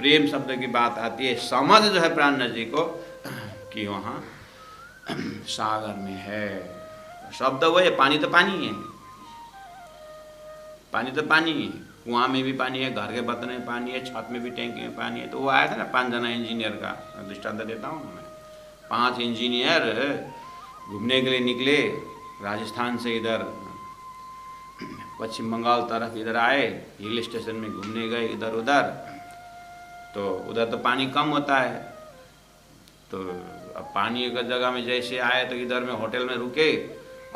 प्रेम शब्द की बात आती है, समझ जो है प्राणनाथ जी को कि वहाँ सागर में है। शब्द वो है, पानी तो पानी है, पानी तो पानी है, कुआं में भी पानी है, घर के बर्तन में पानी है, छत में भी टैंकी में पानी है। तो वो आया था ना 5 जना इंजीनियर का दृष्टांत देता हूँ मैं। 5 इंजीनियर घूमने के लिए निकले राजस्थान से, इधर पश्चिम बंगाल तरफ इधर आए, हिल स्टेशन में घूमने गए इधर उधर। तो उधर तो पानी कम होता है, तो अब पानी की जगह में जैसे आए तो इधर में होटल में रुके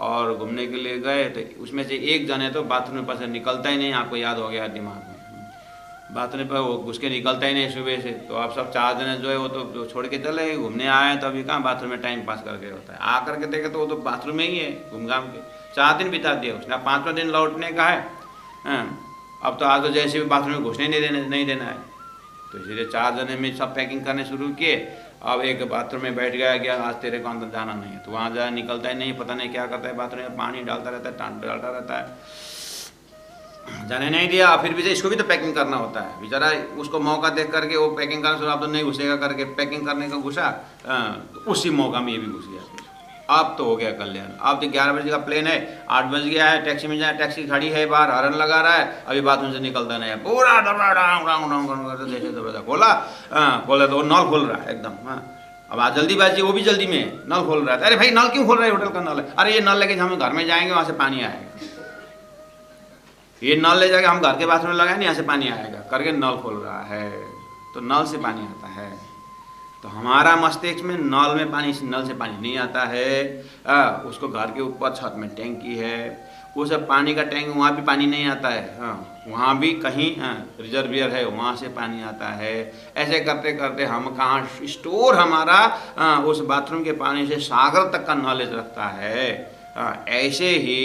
और घूमने के लिए गए। तो उसमें से एक जने तो बाथरूम पर से निकलता ही नहीं, आपको याद हो गया दिमाग में, बाथरूम पर वो घुस के निकलता ही नहीं सुबह से। तो आप सब 4 जने जो है वो तो छोड़ के चले गए, घूमने आए तो अभी कहाँ बाथरूम में टाइम पास करके होता है। आ करके देखे तो वो तो बाथरूम में ही है, घूम घाम के 4 दिन बिता दिया उसने। 5वां दिन लौटने का है। अब तो आज तो जैसे भी बाथरूम में घुसने नहीं देना है। तो इसीलिए 4 जने में सब पैकिंग करने शुरू किए। अब एक बाथरूम में बैठ गया आज तेरे को अंदर जाना नहीं है, तो वहाँ जा निकलता ही नहीं, पता नहीं क्या करता है, बाथरूम में पानी डालता रहता है, टांट डालता रहता है, जाने नहीं दिया। फिर भी इसको भी तो पैकिंग करना होता है बेचारा, उसको मौका देख करके वो पैकिंग करना शुरू, अब तो नहीं घुसेगा करके पैकिंग करने का घुसा, तो उसी मौका में ये भी घुस गया। अब तो हो गया कल्याण। अब तो 11 बजे का प्लेन है, 8 बज गया है, टैक्सी में जाए, टैक्सी खड़ी है बाहर, हॉर्न लगा रहा है, अभी बाथरूम से निकलता नहीं है, पूरा दरवाजा खोला, खोला तो नल खोल रहा है एकदम। अब आज जल्दीबाजी, वो भी जल्दी में नल खोल रहा है। अरे भाई नल क्यों खोल रहा है, होटल का नल है। अरे ये नल लेके हम घर में जाएंगे वहाँ से पानी आएगा, ये नल ले जाके हम घर के बाथरूम में लगाएंगे, यहाँ से पानी आएगा करके नल खोल रहा है। तो नल से पानी आता है। तो हमारा मस्तिष्क में नल में पानी, नल से पानी नहीं आता है। उसको घर के ऊपर छत में टैंकी है, वो सब पानी का टैंक, वहाँ भी पानी नहीं आता है। वहाँ भी कहीं रिजर्वियर है, वहाँ से पानी आता है। ऐसे करते करते हम कहाँ स्टोर हमारा उस बाथरूम के पानी से सागर तक का नॉलेज रखता है। ऐसे ही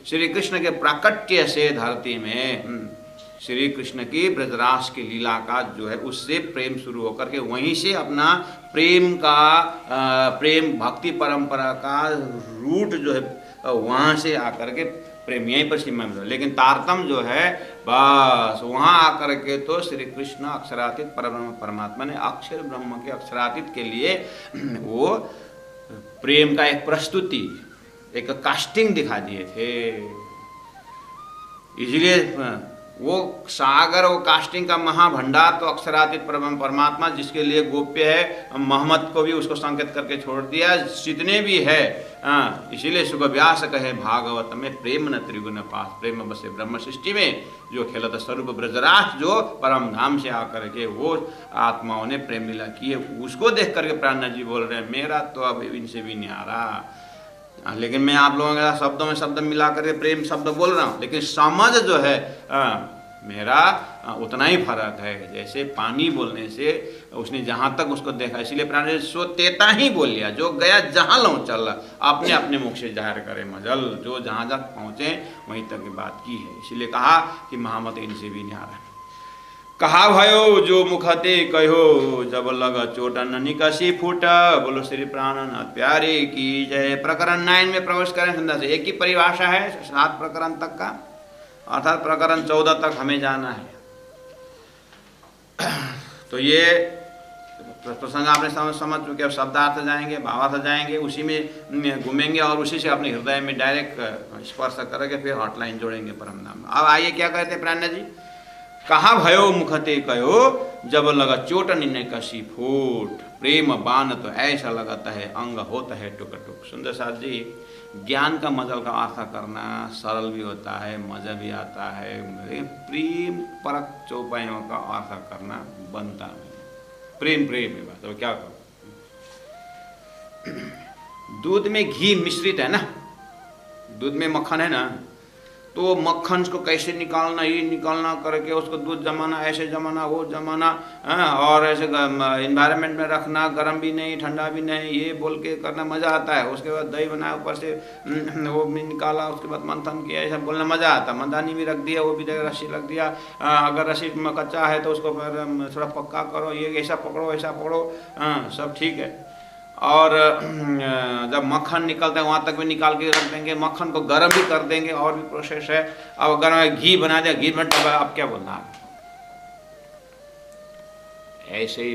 श्री कृष्ण के प्राकट्य से धरती में श्री कृष्ण की ब्रजरास की लीला का जो है उससे प्रेम शुरू होकर के वहीं से अपना प्रेम का प्रेम भक्ति परंपरा का रूट जो है वहाँ से आकर के प्रेम यहीं पर सीमा में। लेकिन तारतम जो है बस वहाँ आकर के तो श्री कृष्ण अक्षरातीत परमात्मा ने अक्षर ब्रह्म के अक्षरातीत के लिए वो प्रेम का एक प्रस्तुति, एक कास्टिंग दिखा दिए थे। इसलिए वो सागर, वो कास्टिंग का महाभंडार तो अक्षरातीत परमात्मा जिसके लिए गोप्य है, मोहम्मद को भी उसको संकेत करके छोड़ दिया, जितने भी है। इसीलिए सुखव्यास कहे भागवत में प्रेम न त्रिगुण पास, प्रेम बसे ब्रह्म सृष्टि में जो खेलत स्वरूप ब्रजराज, जो परम धाम से आकर के वो आत्माओं ने प्रेम लीला की है, उसको देख करके प्राणनाथ जी बोल रहे हैं मेरा तो अब इनसे भी न्यारा। लेकिन मैं आप लोगों के शब्दों में शब्द मिला करके प्रेम शब्द बोल रहा हूँ, लेकिन समझ जो है मेरा उतना ही फर्क है। जैसे पानी बोलने से उसने जहाँ तक उसको देखा, इसीलिए प्राणी सो तेता ही बोल लिया, जो गया जहाँ लो चल, अपने अपने मुख से जाहिर करे मजल, जो जहाँ तक पहुँचे वहीं तक की बात की है। इसीलिए कहा कि महामत इनसे भी न्यारा। कहा भयो जो मुखते कहो, जब लगा चोटन निकसी फूट। बोलो श्री प्राणनाथ प्यारे की जय। प्रकरण 9 में प्रवेश करें। संध्या से एक ही परिभाषा है 7 प्रकरण तक का, अर्थात प्रकरण 14 तक हमें जाना है। तो ये प्रसंग आपने समझ चुके। अब शब्दार्थ जाएंगे, भावार्थ जाएंगे, उसी में घूमेंगे और उसी से अपने हृदय में डायरेक्ट स्पर्श करके फिर हॉटलाइन जोड़ेंगे परम नाम। अब आइए क्या कहते हैं प्राणनाथ जी। कहा भयो मुखते कहो, जब लगा चोट निन्ने कसी फूट। प्रेम बाण तो ऐसा लगाता है, अंग होता है टुक टुक। सुंदर साथ जी, ज्ञान का मजल का अर्थ करना सरल भी होता है, मजा भी आता है, प्रेम परक चौपाइयों का अर्थ करना बनता नहीं। प्रेम प्रेम है बात। अब क्या करो, दूध में घी मिश्रित है ना, दूध में मक्खन है ना, तो मक्खन को कैसे निकालना, ये निकालना करके उसको दूध जमाना, ऐसे जमाना, वो जमाना, और ऐसे इन्वायरमेंट में रखना, गर्म भी नहीं ठंडा भी नहीं, ये बोल के करना मज़ा आता है। उसके बाद दही बनाया, ऊपर से वो भी निकाला, उसके बाद मंथन किया, ऐसा बोलना मज़ा आता है। मंदानी भी रख दिया, वो भी रस्सी रख दिया, अगर रस्सी में कच्चा है तो उसको थोड़ा पक्का करो, ये ऐसा पकड़ो ऐसा पकड़ो, सब ठीक है। और जब मक्खन निकलता है वहाँ तक भी निकाल के रख देंगे, मक्खन को गर्म भी कर देंगे, और भी प्रोसेस है। अब अगर घी बना दिया, घी में अब क्या बोलना है, ऐसे ही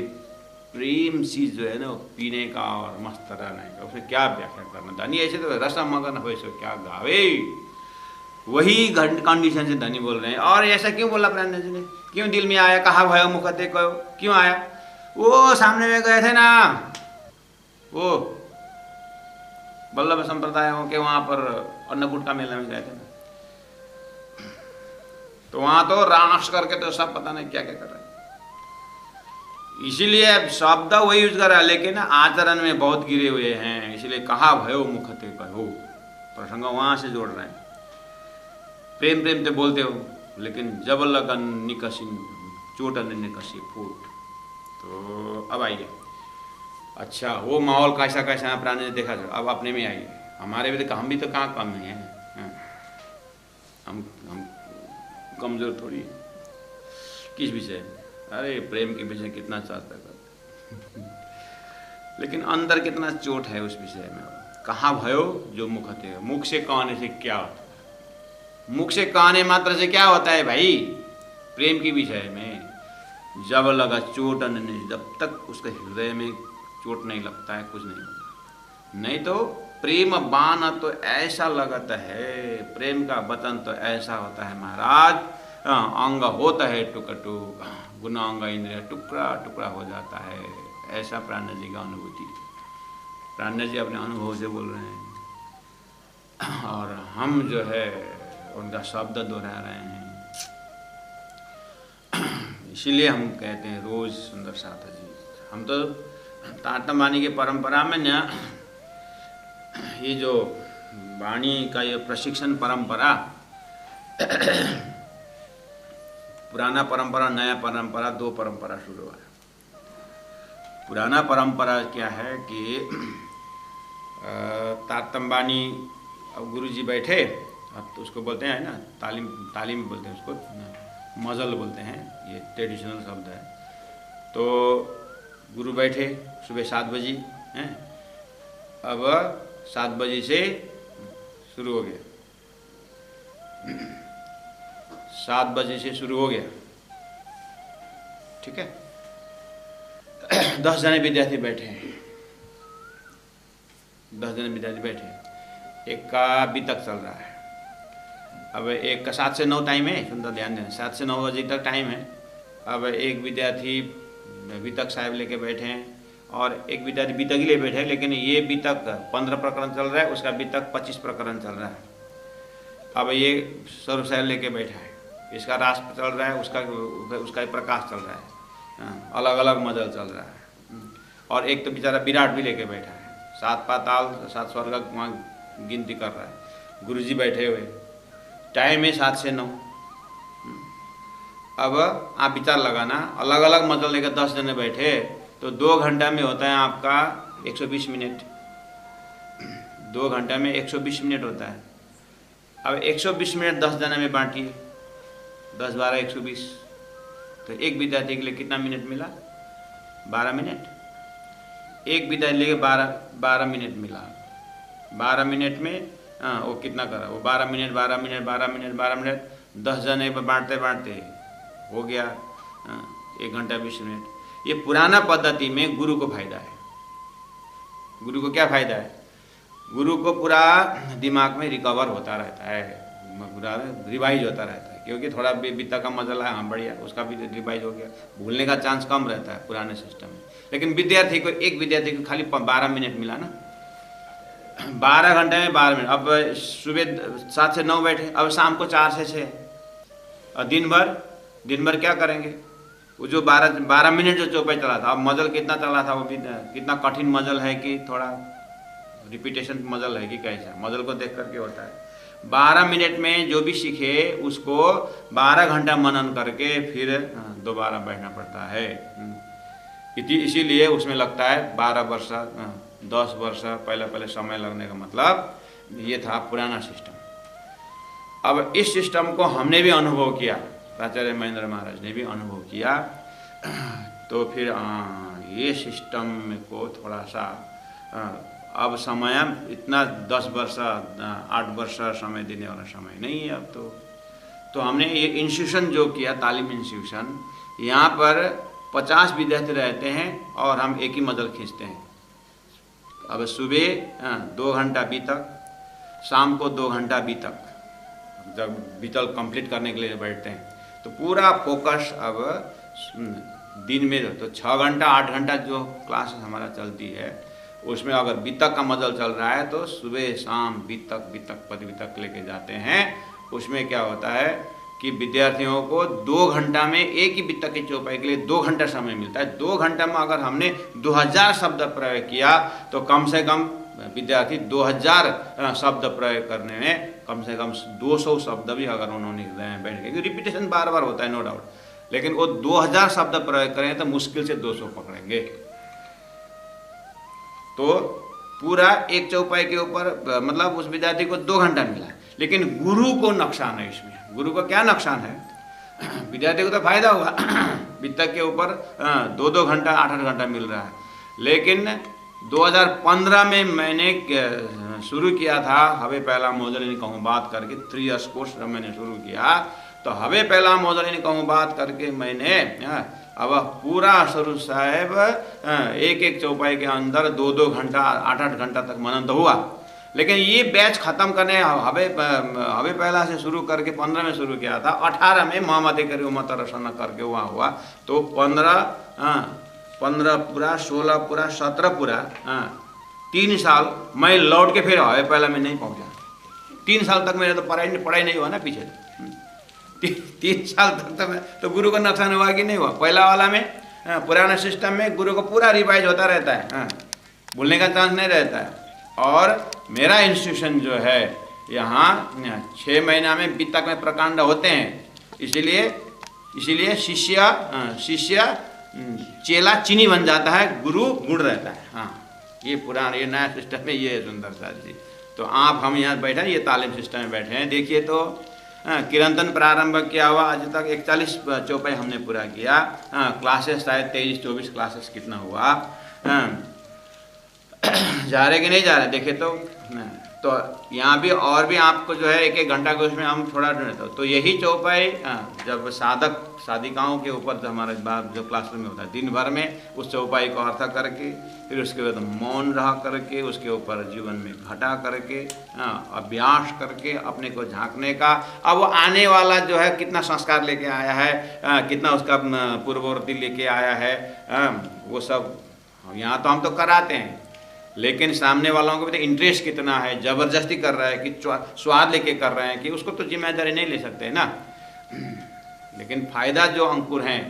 प्रेम चीज जो है ना, वो पीने का और मस्त रहने का, उसे क्या व्याख्या करना। धनी ऐसे तो रसम मगन हो, क्या गावे, वही कंडीशन से धनी बोल रहे हैं। और ऐसा क्यों बोला प्राण जी ने, क्यों दिल में आया, कहा भयो मुखते कहो, क्यों आया? वो सामने में गए थे ना, वो वल्लभ संप्रदायों के वहां पर अन्नकूट का मेला में गए थे ना, तो वहां तो रास करके तो सब पता नहीं क्या क्या कर रहे हैं। इसीलिए शब्द वही यूज कर रहा है, लेकिन आचरण में बहुत गिरे हुए हैं, इसलिए कहा भयो मुखते कहो, प्रसंग वहां से जोड़ रहे हैं। प्रेम प्रेम से बोलते हो, लेकिन जब लगन निकसी चोटन निकसी फूट। तो अब आइए, अच्छा वो माहौल कैसा कैसा है प्राणी ने देखा, अब अपने में आइए। हमारे भी तो, हम भी तो कहाँ कम नहीं है, हम कमजोर थोड़ी है। किस विषय में? अरे प्रेम के विषय कितना चाहता करते लेकिन अंदर कितना चोट है उस विषय में। कहाँ भयो जो मुखते है, मुख से कहने से क्या होता है, मुख से कहने मात्र से क्या होता है भाई? प्रेम के विषय में जब लगा चोट नहीं, जब तक उसके हृदय में चोट नहीं लगता है कुछ नहीं होता। नहीं तो प्रेम बाण तो ऐसा लगता है, प्रेम का वचन तो ऐसा होता है महाराज, अंग होता है टुकटु, गुना अंग इंद्रिय टुकड़ा टुकड़ा हो जाता है। ऐसा प्राण जी का अनुभूति, प्राण जी अपने अनुभव से बोल रहे हैं और हम जो है उनका शब्द दोहरा रहे हैं। इसीलिए हम कहते हैं रोज सुंदर साथ जी। हम तो तारतम वाणी की परंपरा में न, ये जो वाणी का ये प्रशिक्षण परंपरा, पुराना परंपरा नया परंपरा, दो परंपरा शुरू हुआ है। पुराना परंपरा क्या है कि तारतम वाणी, अब गुरु जी बैठे, अब तो उसको बोलते हैं ना तालीम बोलते हैं उसको, मजल बोलते हैं, ये ट्रेडिशनल शब्द है। तो गुरु बैठे सुबह 7 बजे हैं, अब 7 बजे से शुरू हो गया, 7 बजे से शुरू हो गया, ठीक है। 10 जने विद्यार्थी बैठे हैं, 10 जने विद्यार्थी बैठे हैं, एक का अभी तक चल रहा है। अब एक का 7 से 9 टाइम है, सुंदर ध्यान देना, 7 से 9 बजे तक टाइम है। अब एक विद्यार्थी वितक साहब लेके बैठे हैं और एक विद्यार्थी वितक ही ले बैठे हैं, लेकिन ये वितक 15 प्रकरण चल रहा है, उसका वितक 25 प्रकरण चल रहा है। अब ये स्वरूप साहब लेके बैठा है, इसका राष्ट्र चल रहा है, उसका प्रकाश चल रहा है, अलग अलग मजल चल रहा है। और एक तो बेचारा विराट भी लेके बैठा है, 7 पाताल 7 स्वर्ग वहाँ गिनती कर रहा है। गुरुजी बैठे हुए, टाइम है 7 से 9। अब आप विचार लगाना, अलग अलग मजल लेकर 10 जने बैठे तो 2 घंटा में होता है आपका 120 मिनट, 2 घंटा में 120 मिनट होता है। अब 120 मिनट 10 जने में बांटिए, 10 12 120, तो एक विद्यार्थी के लिए कितना मिनट मिला? 12 मिनट। एक विद्यार्थी लेके 12 मिनट मिला। 12 मिनट में वो कितना करा, वो 12 मिनट 12 मिनट 12 मिनट 12 मिनट 10 जने पर बांटते बांटते हो गया 1 घंटा 20 मिनट। ये पुराना पद्धति में गुरु को फायदा है। गुरु को क्या फायदा है? गुरु को पूरा दिमाग में रिकवर होता रहता है, पूरा रिवाइज होता रहता है, क्योंकि थोड़ा बीता का मजला है, हाँ बढ़िया, उसका भी रिवाइज हो गया, भूलने का चांस कम रहता है पुराने सिस्टम में। लेकिन विद्यार्थी को, एक विद्यार्थी को खाली 12 मिनट मिला ना, 12 घंटे में 12 मिनट। अब सुबह 7 से 9 बैठे, अब शाम को 4 से 6, और दिन भर क्या करेंगे? वो जो 12 मिनट जो चौपाई चला था, अब मजल कितना चला था, वो भी कितना कठिन मजल है कि थोड़ा रिपीटेशन मजल है कि कैसा, मजल को देख करके होता है। 12 मिनट में जो भी सीखे उसको 12 घंटा मनन करके फिर दोबारा बैठना पड़ता है। इसीलिए उसमें लगता है 12 वर्ष 10 वर्ष पहले समय लगने का मतलब ये था पुराना सिस्टम। अब इस सिस्टम को हमने भी अनुभव किया, आचार्य महेंद्र महाराज ने भी अनुभव किया, तो फिर ये सिस्टम को थोड़ा सा अब समय इतना 10 वर्ष 8 वर्ष समय देने वाला समय नहीं है अब तो हमने ये इंस्टीट्यूशन जो किया, तालीम इंस्टीट्यूशन, यहाँ पर 50 विद्यार्थी रहते हैं और हम एक ही मजल खींचते हैं। अब सुबह 2 घंटा बीतक, शाम को 2 घंटा बीतक, जब बीतल कंप्लीट करने के लिए बैठते हैं तो पूरा फोकस अब दिन में तो 6 घंटा 8 घंटा जो क्लास हमारा चलती है उसमें अगर बीतक का मजल चल रहा है तो सुबह शाम बीतक बीतक पद बीतक लेके जाते हैं। उसमें क्या होता है कि विद्यार्थियों को 2 घंटा में एक ही बीतक की चौपाई के लिए 2 घंटा समय मिलता है। 2 घंटा में अगर हमने 2000 शब्द प्रयोग किया तो कम से कम विद्यार्थी 2000 शब्द प्रयोग करने में कम से कम 200 शब्द भी अगर उन्होंने हृदय में बैठ गए, रिपीटेशन बार बार होता है नो डाउट, लेकिन वो 2000 शब्द प्रयोग करें तो मुश्किल से 200 पकड़ेंगे। तो पूरा एक चौपाई के ऊपर मतलब उस विद्यार्थी को 2 घंटा मिला, लेकिन गुरु को नुकसान है। इसमें गुरु को क्या नुकसान है? विद्यार्थी को तो फायदा हुआ, बीतक के ऊपर 2-2 घंटा 8-8 घंटा मिल रहा है। लेकिन 2015 में मैंने शुरू किया था हवे पहला मोजलिनी कहूँ बात करके, 3 इयर्स कोर्स जब मैंने शुरू किया तो हवे पहला मोजलिनी कहूँ बात करके मैंने अब पूरा सरू साहेब एक एक चौपाई के अंदर 2-2 घंटा 8-8 घंटा तक मनन तो हुआ। लेकिन ये बैच ख़त्म करने हवे पहला से शुरू करके 15 में शुरू किया था, 18 में मोहम्मद करी उम्मत रसना करके वहाँ हुआ तो 15 पूरा 16 पूरा 17 पूरा 3 साल मैं लौट के फिर हवे पहला में नहीं पहुँचा। 3 साल तक मेरा तो पढ़ाई नहीं हुआ ना पीछे। 3 साल तक तो मैं तो गुरु को नुकसान हुआ कि नहीं हुआ? पहला वाला में पुराना सिस्टम में गुरु को पूरा रिवाइज होता रहता है, भूलने का चांस नहीं रहता है। और मेरा इंस्टीट्यूशन जो है यहाँ 6 महीना में बीतक में प्रकांड होते हैं, इसीलिए शिष्य चेला चीनी बन जाता है, गुरु गुड़ रहता है। हाँ, ये पुराना ये नया सिस्टम है, ये है सुंदर साथ जी। तो आप हम यहाँ बैठे हैं, ये तालीम सिस्टम में बैठे हैं। देखिए तो किरंतन प्रारंभ किया हुआ आज तक 41 चौपाई हमने पूरा किया। क्लासेस शायद 23-24 क्लासेस कितना हुआ, जा रहे कि नहीं जा रहे? देखे तो यहाँ भी और भी आपको जो है 1-1 घंटा के उसमें हम थोड़ा तो यही चौपाई जब साधिकाओं के ऊपर जो हमारे बात जो क्लासरूम में होता है दिन भर में उस चौपाई को अर्थ करके फिर उसके बाद मौन रह करके उसके ऊपर जीवन में घटा करके अभ्यास करके अपने को झांकने का। अब वो आने वाला जो है कितना संस्कार लेके आया है, कितना उसका पूर्ववर्ती लेके आया है, वो सब यहाँ तो हम तो कराते हैं, लेकिन सामने वालों को भी तो इंटरेस्ट कितना है, ज़बरदस्ती कर रहा है कि स्वाद लेके कर रहे हैं कि उसको तो जिम्मेदारी नहीं ले सकते ना। लेकिन फ़ायदा जो अंकुर हैं,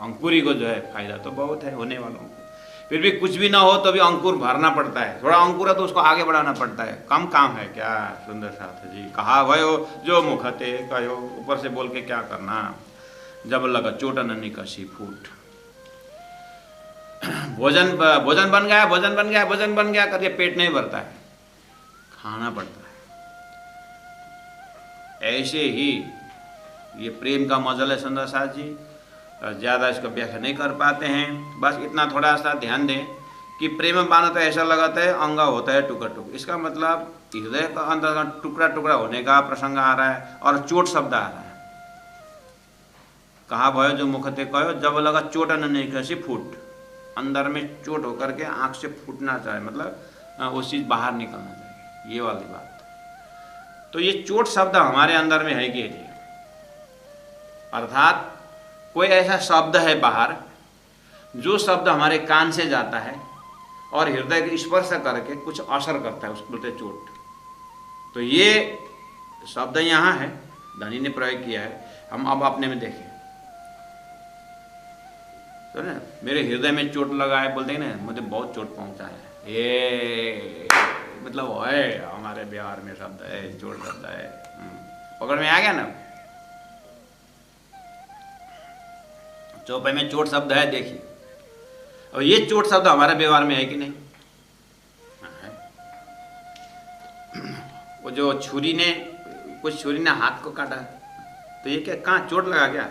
अंकुरी को जो है फ़ायदा तो बहुत है होने वालों को। फिर भी कुछ भी ना हो तो भी अंकुर भरना पड़ता है, थोड़ा अंकुर है तो उसको आगे बढ़ाना पड़ता है। कम काम है क्या? सुंदर साथ जी कहा भयो जो मुखते कहो, ऊपर से बोल के क्या करना, जब लगा चोट नन्ही कसी फूट। भोजन बन गया करके पेट नहीं भरता है, खाना पड़ता है। ऐसे ही ये प्रेम का मजल है सुंदर साथ जी, ज़्यादा इसको व्याख्या नहीं कर पाते हैं। बस इतना थोड़ा सा ध्यान दें कि प्रेम बाना तो ऐसा लगाता है अंगा होता है टुकड़ा टुकड़ा, इसका मतलब हृदय का अंदर टुकड़ा टुकड़ा होने का प्रसंग आ रहा है और चोट शब्द आ रहा है। कहा भयो जो मुखते कहो, जब लगा चोट नहीं कैसी फूट, अंदर में चोट होकर के आँख से फूटना चाहिए, मतलब वो चीज़ बाहर निकलना चाहिए, ये वाली बात। तो ये चोट शब्द हमारे अंदर में है कि नहीं, अर्थात कोई ऐसा शब्द है बाहर जो शब्द हमारे कान से जाता है और हृदय के स्पर्श करके कुछ असर करता है, उसको बोलते चोट। तो ये शब्द यहाँ है, धनी ने प्रयोग किया है, हम अब अपने में देखें तो ना मेरे हृदय में चोट लगा है, बोलते हैं ना मुझे बहुत चोट पहुंचा है, ये मतलब है हमारे बिहार में शब्द है, चोट शब्द है। पकड़ में आ गया ना? चौपाई में चोट शब्द है, देखिए। और ये चोट शब्द हमारे व्यवहार में है कि नहीं? वो जो छुरी ने हाथ को काटा तो ये क्या कहाँ चोट लगा क्या?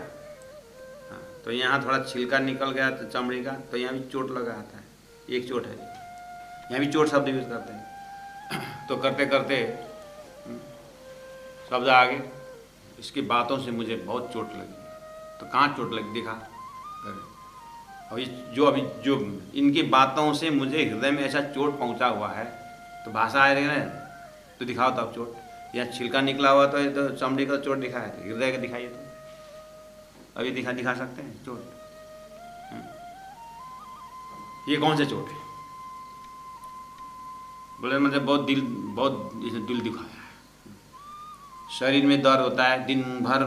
तो यहाँ थोड़ा छिलका निकल गया तो चमड़ी का, तो यहाँ भी चोट लगा आता है, एक चोट है। यहाँ भी चोट शब्द यूज करते हैं। तो करते करते शब्द आगे, इसकी बातों से मुझे बहुत चोट लगी। तो कहाँ चोट लगी दिखा? और जो अभी जो इनकी बातों से मुझे हृदय में ऐसा चोट पहुंचा हुआ है, तो भाषा आ रही है ना, तो दिखाओ तब चोट। या छिलका निकला हुआ तो ये तो चमड़ी का चोट दिखाया था, हृदय का दिखाइए तो अभी दिखा सकते हैं चोट? ये कौन सा चोट है? बोले मुझे बहुत दिल दुखाया है, शरीर में दर्द होता है, दिन भर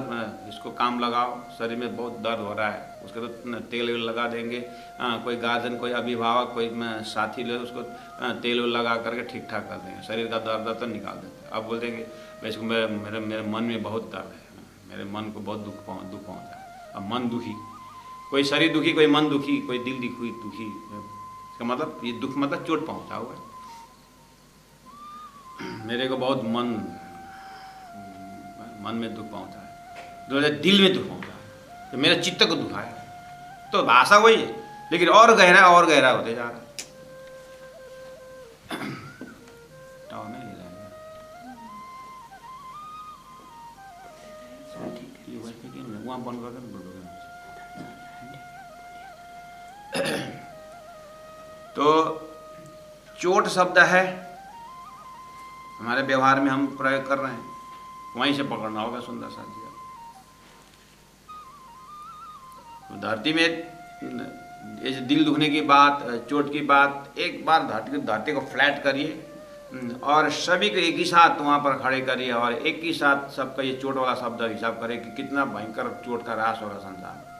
इसको काम लगाओ, शरीर में बहुत दर्द हो रहा है, उसको तो तेल लगा देंगे, कोई गार्जियन, कोई अभिभावक, कोई साथी लोग उसको तेल लगा करके ठीक ठाक कर देंगे, शरीर का दर्द तो निकाल देते हैं। अब बोल देंगे इसको मेरे मन में बहुत दर्द है, मेरे मन को बहुत दुख पहुँचा है। अब मन दुखी, कोई शरीर दुखी, कोई मन दुखी, कोई दिल दुखी, इसका मतलब ये दुख मतलब चोट पहुँचा हुआ है। मेरे को बहुत मन में दुख पहुंचा है, जो दिल में दुख पहुंचा है, तो मेरे चित्त को दुखाया। तो भाषा वही है, लेकिन और गहरा होते जा रहा है। वहाँ बंद कर दो। तो चोट शब्द है हमारे व्यवहार में हम प्रयोग कर रहे हैं, वहीं से पकड़ना होगा सुंदर साथ जी। तो धरती में ये दिल दुखने की बात, चोट की बात, एक बार धरती को फ्लैट करिए और सभी को एक ही साथ वहाँ पर खड़े करिए और एक ही साथ सबका ये चोट वाला शब्द हिसाब करें कि कितना भयंकर चोट का रास हो रहा संसार।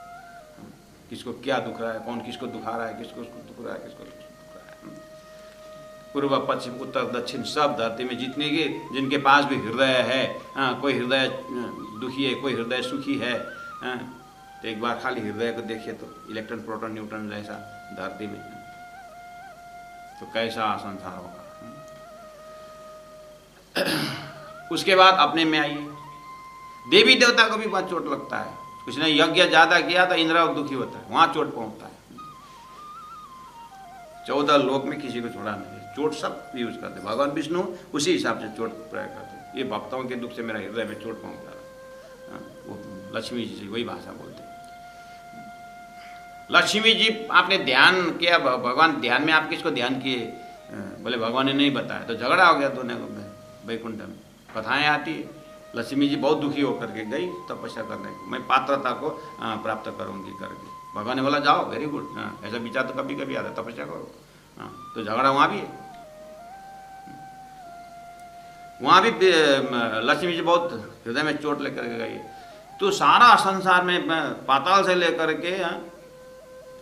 किसको क्या दुख रहा है, कौन किसको दुखा रहा है, किसको दुख रहा है, किसको दुख रहा है। पूर्व पश्चिम उत्तर दक्षिण सब धरती में जितने के जिनके पास भी हृदय है, कोई हृदय दुखी है, कोई हृदय सुखी है, तो एक बार खाली हृदय को देखिए तो इलेक्ट्रॉन प्रोटॉन न्यूट्रॉन जैसा धरती में, तो कैसा संसार होगा। उसके बाद अपने में आइए, देवी देवता को भी बहुत चोट लगता है, कुछ ने यज्ञ ज्यादा किया तो इंद्र दुखी होता है, वहां चोट पहुंचता है। 14 लोक में किसी को छोड़ा नहीं, चोट सब यूज करते। भगवान विष्णु उसी हिसाब से चोट प्रयोग करते। ये भक्तों के दुख से मेरा हृदय में चोट पहुंच रहा, वो लक्ष्मी जी से वही भाषा बोलते हैं। लक्ष्मी जी आपने ध्यान किया, भगवान ध्यान में आप किसको ध्यान किए? बोले भगवान ने नहीं बताया, तो झगड़ा हो गया दोनों को वैकुंठ में। कथाएं आती है, लक्ष्मी जी बहुत दुखी होकर के गई तपस्या करने को, मैं पात्रता को प्राप्त करूंगी करके। भगवान ने बोला जाओ, वेरी गुड, ऐसा विचार तो कभी कभी आता है, तपस्या करो। तो झगड़ा वहां भी है, वहां भी लक्ष्मी जी बहुत हृदय में चोट लेकर के गई। तो सारा संसार में पाताल से लेकर के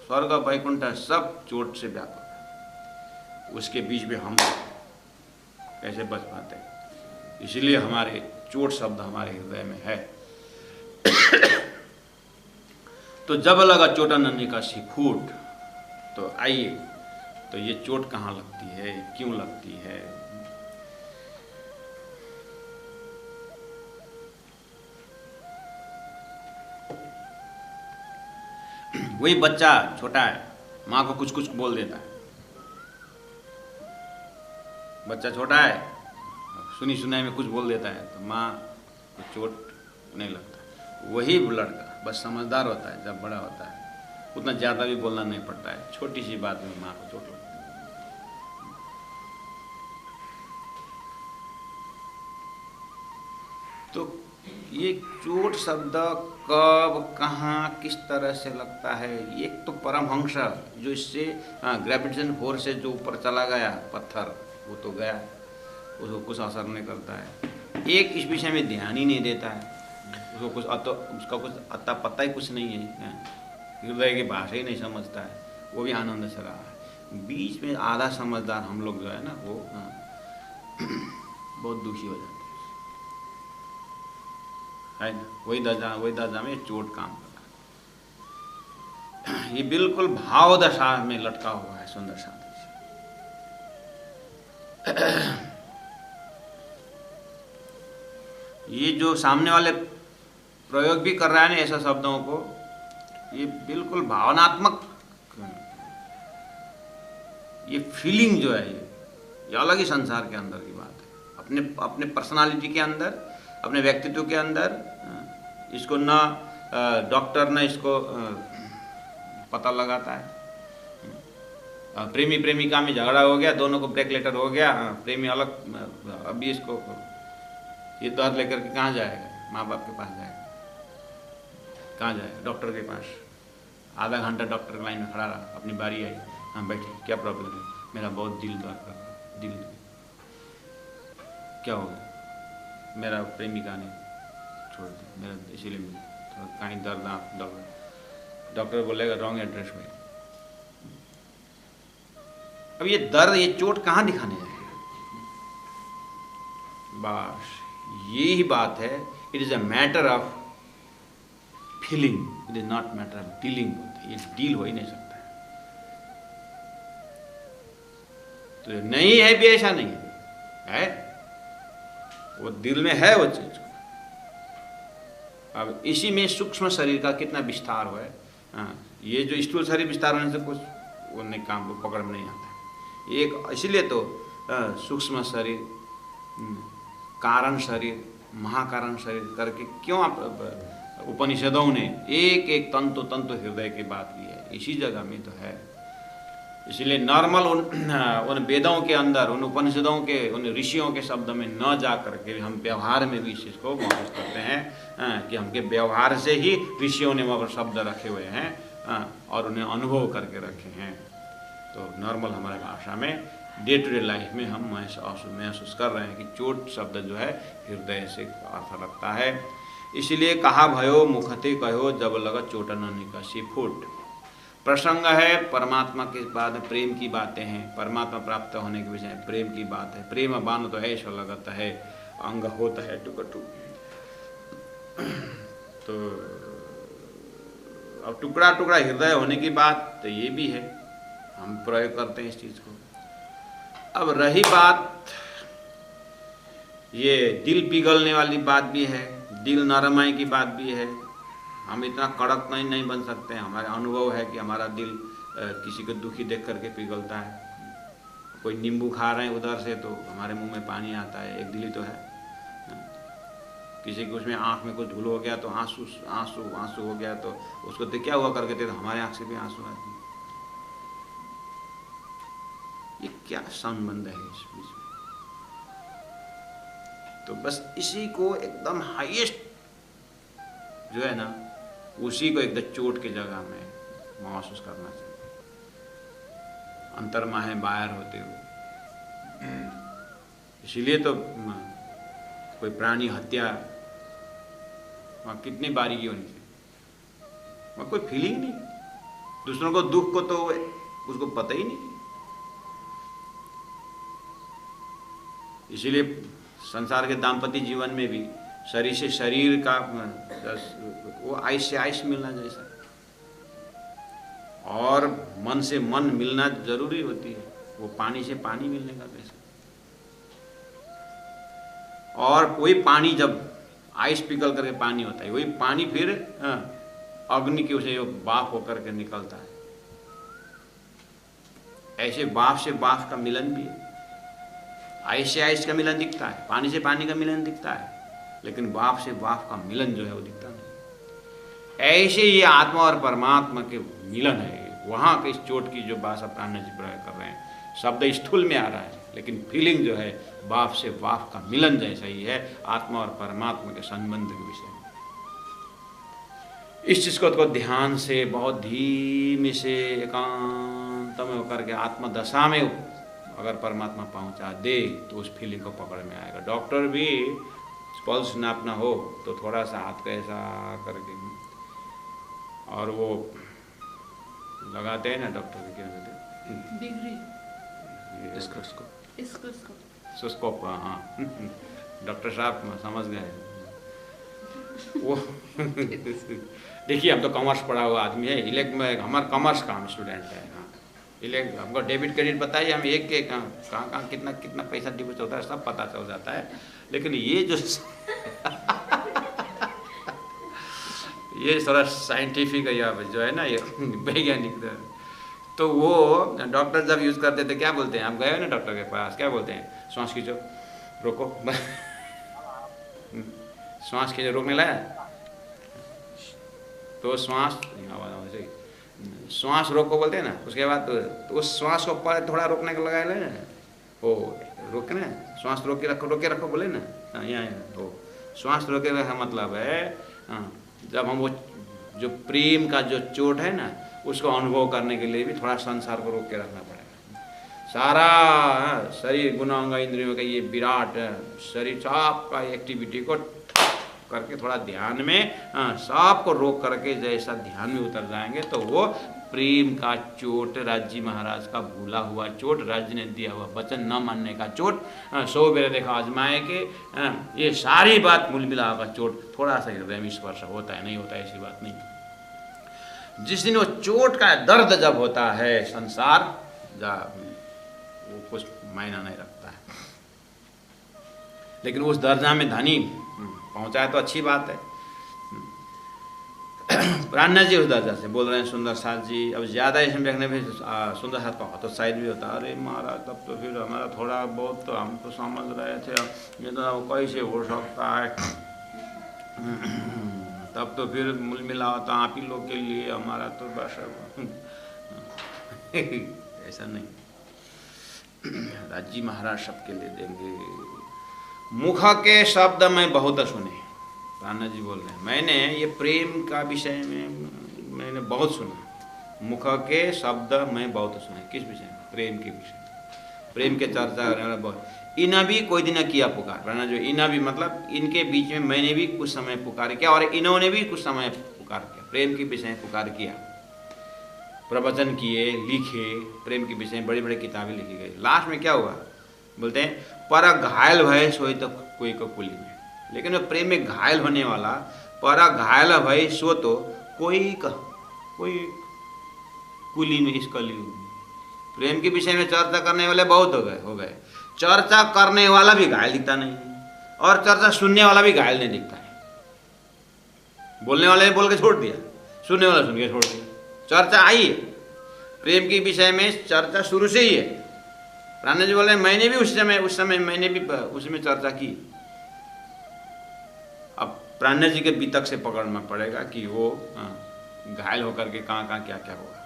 स्वर्ग वैकुंठ सब चोट से व्यापक है। उसके बीच में हम कैसे बच पाते हैं? इसलिए हमारे चोट शब्द हमारे हृदय में है। तो जब लगा चोटा नन्ही का फूट, तो आइए, तो ये चोट कहाँ लगती है, क्यों लगती है? वही बच्चा छोटा है, माँ को कुछ कुछ बोल देता है। बच्चा छोटा है, सुनी सुनाई में कुछ बोल देता है, तो माँ को चोट नहीं लगता। वही लड़का बस समझदार होता है, जब बड़ा होता है उतना ज़्यादा भी बोलना नहीं पड़ता है, छोटी सी बात में माँ को चोट लगती है। तो ये चोट शब्द कब, कहाँ, किस तरह से लगता है? एक तो परमहंस जो इससे ग्रेविटेशन फोर्स से जो ऊपर चला गया पत्थर, वो तो गया, उसको कुछ असर नहीं करता है। एक इस विषय में ध्यान ही नहीं देता है, उसको उसका कुछ अता पता ही कुछ नहीं है, हृदय की भाषा ही नहीं समझता है, वो भी आनंद से रहा है। बीच में आधा समझदार हम लोग जो है ना, वो बहुत दुखी हो जाते है ना। वही दशा में चोट काम कर रहा है। ये बिल्कुल भाव दशा में लटका हुआ है सुंदर शांति से। ये जो सामने वाले प्रयोग भी कर रहा है ना ऐसा शब्दों को, ये बिल्कुल भावनात्मक, ये फीलिंग जो है, ये अलग ही संसार के अंदर की बात है। अपने पर्सनालिटी के अंदर, अपने व्यक्तित्व के अंदर इसको न डॉक्टर न इसको पता लगाता है। प्रेमी प्रेमिका में झगड़ा हो गया, दोनों को ब्रेक लेटर हो गया, प्रेमी अलग, अभी इसको ये दर्द लेकर के कहाँ जाएगा? माँ बाप के पास जाएगा, कहाँ जाएगा? डॉक्टर के पास। आधा घंटा डॉक्टर के लाइन में खड़ा रहा, अपनी बारी आई, हाँ बैठिए, क्या प्रॉब्लम है? मेरा बहुत दिल दर्द कर रहा है, दिल। क्या हो गया? मेरा प्रेमिका ने छोड़ दिया, मेरा इसीलिए थोड़ा कहीं दर्द दर्द। डॉक्टर बोलेगा रॉन्ग एड्रेस में। अब ये दर्द, ये चोट कहाँ दिखाने जाएगा? बस यही बात है। It is a matter of feeling, it is not matter of dealing. ये डील हो ही नहीं सकता है। तो नहीं है भी ऐसा नहीं है, वो दिल में है वो चीज। अब इसी में सूक्ष्म शरीर का कितना विस्तार हुआ है। हाँ, ये जो स्थूल शरीर विस्तार होने से कुछ वो नहीं, काम को पकड़ में नहीं आता है। एक इसीलिए तो सूक्ष्म शरीर, कारण शरीर, महाकारण शरीर करके क्यों आप उपनिषदों ने एक एक तंतु तंतु हृदय की बात की है, इसी जगह में तो है। इसलिए नॉर्मल उन वेदों के अंदर, उन उपनिषदों के, उन ऋषियों के शब्द में न जा करके हम व्यवहार में भी इस चीज़ को महसूस करते हैं कि हमके व्यवहार से ही ऋषियों ने वहाँ पर शब्द रखे हुए हैं और उन्हें अनुभव करके रखे हैं। तो नॉर्मल हमारे भाषा में डे टू डे लाइफ में हम महसूस कर रहे हैं कि चोट शब्द जो है हृदय से अर्थ रखता है। इसलिए कहा भयो मुखते कहो जब लगा चोटन निकसी फूट। प्रसंग है परमात्मा के बाद प्रेम की बातें हैं, परमात्मा प्राप्त होने के विषय प्रेम की बात है। प्रेम बान तो ऐसा लगता है, अंग होता है टुकटू। तो अब टुकड़ा टुकड़ा हृदय होने की बात तो ये भी है, हम प्रयोग करते हैं इस चीज को। अब रही बात ये दिल पिघलने वाली बात भी है, दिल नरमाई की बात भी है। हम इतना कड़क नहीं बन सकते हैं। हमारा अनुभव है कि हमारा दिल किसी को दुखी देख करके पिघलता है। कोई नींबू खा रहे हैं उधर से तो हमारे मुंह में पानी आता है, एक दिल ही तो है। किसी को उसमें आँख में कुछ धूल हो गया तो आंसू आंसू आंसू हो गया, तो उसको देख क्या हुआ करके थे, तो हमारे आँख से भी आंसू आते हैं। ये क्या संबंध है इस बीच में? तो बस इसी को एकदम हाईएस्ट जो है ना, उसी को एकदम चोट की जगह में महसूस करना चाहिए। अंतर्मा है बाहर होते हुए। इसीलिए तो कोई प्राणी हत्या वहाँ कितनी बारीकी होनी चाहिए, वहाँ कोई फीलिंग नहीं। दूसरों को दुख को तो उसको पता ही नहीं। इसीलिए संसार के दाम्पत्य जीवन में भी शरीर से शरीर का वो आइस से आइस मिलना जैसा, और मन से मन मिलना जरूरी होती है, वो पानी से पानी मिलने का कैसा। और वही पानी जब आइस पिघल करके पानी होता है, वही पानी फिर अग्नि की उसे बाफ होकर के निकलता है। ऐसे बाफ से बाफ का मिलन भी है। आइस से आइस का मिलन दिखता है, पानी से पानी का मिलन दिखता है, लेकिन बाप से बाप का मिलन जो है वो दिखता नहीं। ऐसे ये आत्मा और परमात्मा के मिलन है। वहाँ के इस चोट की जो भाषा प्राण जी प्रयोग कर रहे हैं, शब्द स्थूल में आ रहा है, लेकिन फीलिंग जो है बाप से बाप का मिलन जैसा ही है, आत्मा और परमात्मा के संबंध के विषय में। इस चीज को ध्यान से बहुत धीमे से एकांत में होकर के आत्मा दशा में अगर परमात्मा पहुंचा दे तो उस फीलिंग को पकड़ में आएगा। डॉक्टर भी पल्स नापना हो तो थोड़ा सा हाथ का ऐसा करके, और वो लगाते हैं ना डॉक्टर क्या कहते हैं, स्कोप। हाँ डॉक्टर साहब समझ गए वो। देखिए हम तो कॉमर्स पढ़ा हुआ आदमी है, इलेक्ट में हमारा कॉमर्स का हम स्टूडेंट है। हाँ इलेक्ट हमको डेबिट क्रेडिट बताइए, हम एक के कहाँ कितना कितना पैसा डिपॉजिट होता है सब पता चल जाता है। लेकिन ये जो ये थोड़ा साइंटिफिक या जो है ना, ये वैज्ञानिक, तो वो डॉक्टर जब यूज़ करते थे क्या बोलते हैं, आप गए हो ना डॉक्टर के पास, क्या बोलते हैं, श्वास खींचो रोको, श्वास खींचो रोकने लाया तो श्वास श्वास रोको बोलते हैं ना, उसके बाद तो उस श्वास को थोड़ा रोकने का लगाए ना, वो रोकना, श्वास रोके रखो बोले ना। हाँ, यहाँ वो श्वास रोके रखा मतलब है जब हम वो जो प्रेम का जो चोट है ना उसको अनुभव करने के लिए भी थोड़ा संसार को रोक के रखना पड़ेगा। सारा शरीर गुणांग इंद्रियों का ये विराट शरीर सब का एक्टिविटी को करके थोड़ा ध्यान में सब को रोक करके जैसा ध्यान में उतर जाएंगे तो वो प्रेम का चोट, राज्य महाराज का भूला हुआ चोट, राज्य ने दिया हुआ वचन न मानने का चोट, 100 बेर देखा आजमाए के ये सारी बात मूल मिला का चोट थोड़ा सा हृदय में स्पर्श होता है, नहीं होता ऐसी बात नहीं। जिस दिन वो चोट का दर्द जब होता है संसार वो कुछ मायना नहीं रखता है। लेकिन उस दर्जा में धनी पहुंचाए तो अच्छी बात है। प्राणनाथ जी उस दर्जा से बोल रहे हैं सुंदर साथ जी। अब ज़्यादा इसमें देखने में सुंदर साथ का हतोत्साहित भी होता है, अरे महाराज तब तो फिर हमारा थोड़ा बहुत तो हम तो समझ रहे थे, ये तो कैसे हो सकता है, तब तो फिर मूल मिला होता आप ही लोग के लिए, हमारा तो बस ऐसा नहीं। राज्य महाराज सबके लिए देंगे। मुख के शब्द मैं बहुत सुने, प्राणनाथ जी बोल रहे हैं, मैंने ये प्रेम का विषय में मैंने बहुत सुना। मुख के शब्द मैं बहुत सुने, किस विषय में? प्रेम के विषय में, प्रेम के चर्चा करने वाला बहुत। इन्हें भी कोई दिन किया पुकार, प्राणनाथ जी इन्हें भी मतलब इनके बीच में मैंने भी कुछ समय पुकार किया और इन्होंने भी कुछ समय पुकार किया, प्रेम के विषय में पुकार किया, प्रवचन किए, लिखे, प्रेम के विषय में बड़ी बड़ी किताबें लिखी गई। लास्ट में क्या हुआ बोलते हैं, पर घायल भय सोई तो कोई को कुली में। लेकिन वो प्रेम में घायल होने वाला, पर घायल भय सो तो कोई कुली में, इस कलयुग में प्रेम के विषय में चर्चा करने वाले बहुत हो गए। चर्चा करने वाला भी घायल दिखता नहीं और चर्चा सुनने वाला भी घायल नहीं दिखता है। बोलने वाले ने बोल के छोड़ दिया, सुनने वाला सुन के छोड़ दिया। चर्चा आई है प्रेम के विषय में, चर्चा शुरू से ही है। प्राणनाथ जी बोले मैंने भी उस समय मैंने भी उसमें चर्चा की। अब प्राणनाथ जी के वितक से पकड़ना पड़ेगा कि वो घायल होकर के कहाँ क्या होगा,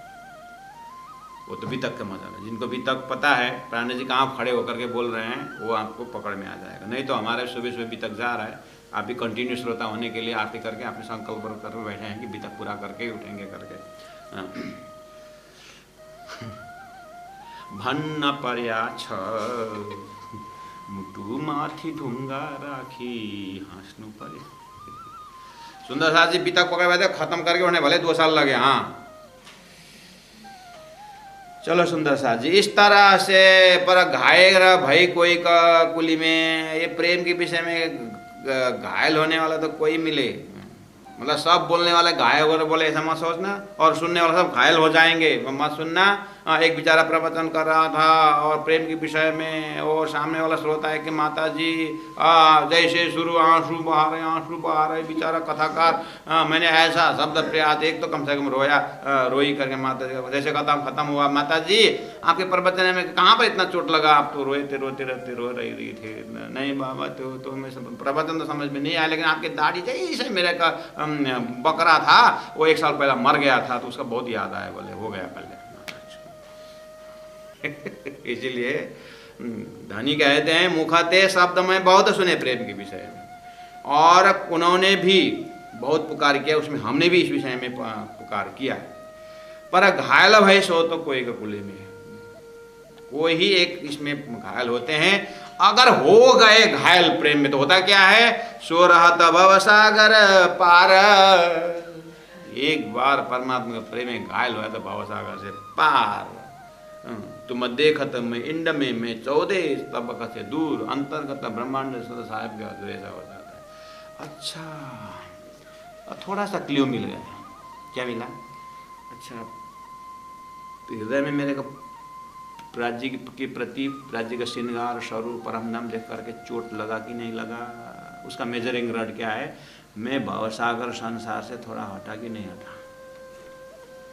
वो तो वितक का मजा है। जिनको वितक पता है प्राणनाथ जी कहाँ खड़े होकर के बोल रहे हैं वो आपको पकड़ में आ जाएगा। नहीं तो हमारे सुबह वितक जा रहा है, आप भी कंटिन्यू श्रोता होने के लिए आरती करके आपने संकल्प कर बैठे हैं कि वितक पूरा करके उठेंगे करके। भन्न पर्या छ मुटु माथी ढूंगा राखी हाँसनु परे। सुंदर साथ जी वितक पकड़ बैठे, खत्म करके उन्हें भले 2 साल लगे। हाँ चलो सुंदर साथ जी, इस तरह से पर घायल भाई कोई का कुली में, ये प्रेम के विषय में घायल होने वाला तो कोई मिले, मतलब सब बोलने वाले घायल हो बोले ऐसा मत सोचना, और सुनने वाला सब घायल हो जाएंगे मत सुनना। एक बेचारा प्रवचन कर रहा था और प्रेम के विषय में, और सामने वाला श्रोता है कि माता जी जैसे शुरू आंसू बहा रहे बेचारा कथाकार, मैंने ऐसा शब्द प्रयास, एक तो कम से कम रोई करके माता जी जैसे खत्म हुआ, माता जी आपके प्रवचन में कहाँ पर इतना चोट लगा, आप तो रोते रहते रो रही थे। नहीं बाबा तो मैं प्रवचन तो समझ में नहीं आया, लेकिन आपके दाढ़ी जैसे मेरे का बकरा था वो 1 साल पहले मर गया था तो उसका बहुत याद आया, बोले हो गया पहले। इसलिए धनी कहते हैं मुखते शब्द में बहुत सुने प्रेम के विषय में, और उन्होंने भी बहुत पुकार किया, उसमें हमने भी इस विषय में पुकार किया है। पर घायल भय सो तो कोई का कुली में, कोई ही एक इसमें घायल होते हैं। अगर हो गए घायल प्रेम में तो होता क्या है, सो रहत भव सागर पार। एक बार परमात्मा के प्रेम में घायल हुआ तो भव सागर से पार। तुम देखत में इंड में मैं 14 तबक से दूर, अंतर्गत ब्रह्मांड साहिब का जैसा हो जाता है। अच्छा थोड़ा सा क्ल्यू मिल गया, क्या मिला? अच्छा हृदय में मेरे को राज्य के प्रति, राज्य का श्रृंगार स्वरूप परम नाम देख करके चोट लगा कि नहीं लगा, उसका मेजरिंग रड क्या है, मैं भवसागर संसार से थोड़ा हटा कि नहीं हटा,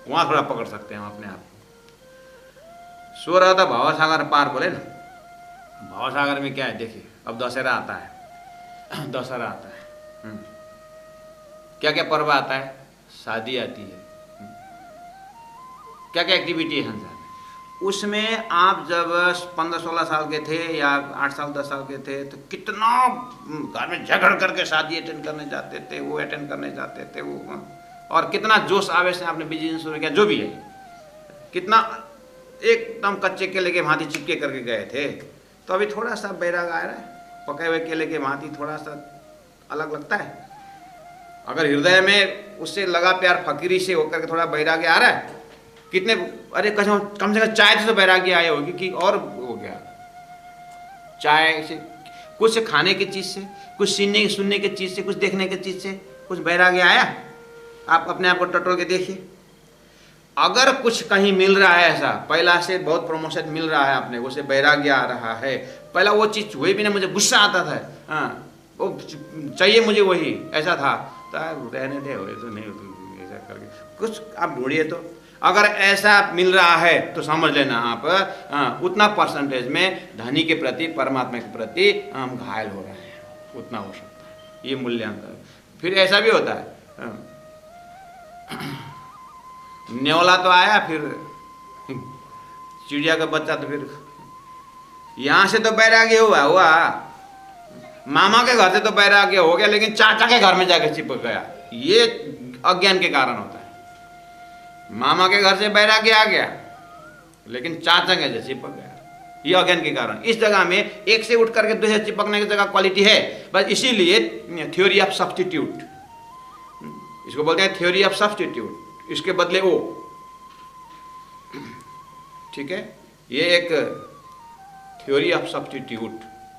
वहां थोड़ा पकड़ सकते हैं हम अपने आप। सो रहा था भवसागर पार, बोले ना भवसागर में क्या है देखिए। अब दशहरा आता है, दशहरा आता है, क्या क्या पर्व आता है, शादी आती है, क्या क्या एक्टिविटी है संसार में। उसमें आप जब 15-16 साल के थे या 8 साल 10 साल के थे तो कितना घर में झगड़ करके शादी अटेंड करने जाते थे, वो अटेंड करने जाते थे वो, और कितना जोश आवेश से आपने बिजनेस शुरू किया, जो भी है, कितना एकदम कच्चे केले के भांति चिपके करके गए थे। तो अभी थोड़ा सा बैराग आ रहा है, पके हुए केले के भांति थोड़ा सा अलग लगता है। अगर हृदय में उससे लगा प्यार फकीरी से होकर के थोड़ा बैराग्य आ रहा है, कितने, अरे कम से कम चाय से तो बैराग्य आए होगी कि और हो गया। चाय से, कुछ खाने की चीज से, कुछ सुनने की चीज से, कुछ देखने की चीज से कुछ बैराग्य आया? आप अपने आप को टटोल के देखिए। अगर कुछ कहीं मिल रहा है ऐसा, पहला से बहुत प्रमोशन मिल रहा है आपने, उसे बैराग्य आ रहा है, पहला वो चीज हुई भी ना, मुझे गुस्सा आता था, हाँ वो चाहिए मुझे वही, ऐसा था, तो रहने दे, हो तो नहीं, ऐसा करके कुछ आप ढूंढिए। तो अगर ऐसा मिल रहा है तो समझ लेना आप उतना परसेंटेज में धनी के प्रति, परमात्मा के प्रति हम घायल हो रहे हैं, उतना हो सकता है, ये मूल्यांकन। फिर ऐसा भी होता है, न्योला तो आया, फिर चिड़िया का बच्चा, तो फिर यहां से तो बैराग्य हुआ, मामा के घर से तो बैराग्य हो गया, लेकिन चाचा के घर में जाकर चिपक गया, ये अज्ञान के कारण होता है। मामा के घर से बैराग्य आ गया, लेकिन चाचा के जैसे चिपक गया, ये अज्ञान के कारण। इस जगह में एक से उठ करके दूसरे चिपकने की जगह क्वालिटी है, बस इसीलिए थ्योरी ऑफ सब्स्टिट्यूट, इसको बोलते हैं थ्योरी ऑफ सब्स्टिट्यूट, इसके बदले वो, ठीक है, ये एक थ्योरी ऑफ सब्स्टिट्यूट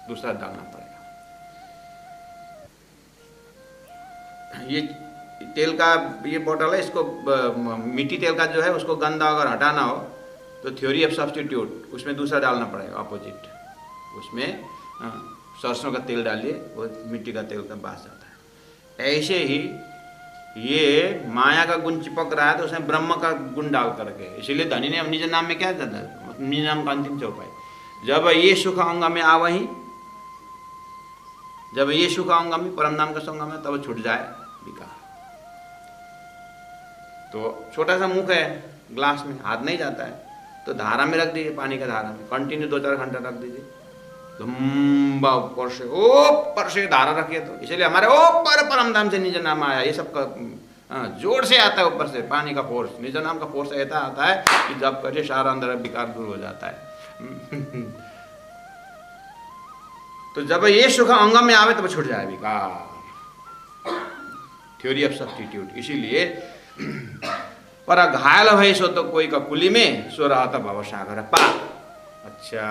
दूसरा डालना पड़ेगा। ये तेल का ये बोतल है, इसको मिट्टी तेल का जो है उसको गंदा अगर हटाना हो तो थ्योरी ऑफ सब्स्टिट्यूट, उसमें दूसरा डालना पड़ेगा अपोजिट, उसमें सरसों का तेल डालिए, वो मिट्टी का तेल का बास जाता है। ऐसे ही ये माया का गुण चिपक रहा है तो उसमें ब्रह्म का गुण डाल करके, इसीलिए धनी ने निज नाम में क्या जाता है, निज नाम का अंतिम चौपाई, जब ये सुख अंग में आवही, जब ये सुख अंग में परम नाम का संग में, तब छूट जाए विकार। तो छोटा सा मुख है, ग्लास में हाथ नहीं जाता है, तो धारा में रख दीजिए, पानी का धारा में कंटिन्यू 2-4 घंटा रख दीजिए, लंबा ऊपर से धारा रखिए। तो इसलिए हमारे ऊपर परम धाम से निज नाम आया, ये सब का जोर से आता है, ऊपर से पानी का फोर्स, निज नाम का फोर्स ऐसा आता है कि जब करिए सारा अंदर विकार दूर हो जाता है। तो जब ये सुख अंग में आवे तब छूट जाए विकार, थ्योरी ऑफ सब्स्टिट्यूट। इसीलिए पर घायल भय सो तो कोई का कुली में, सो रहा था भवसागर पार। अच्छा।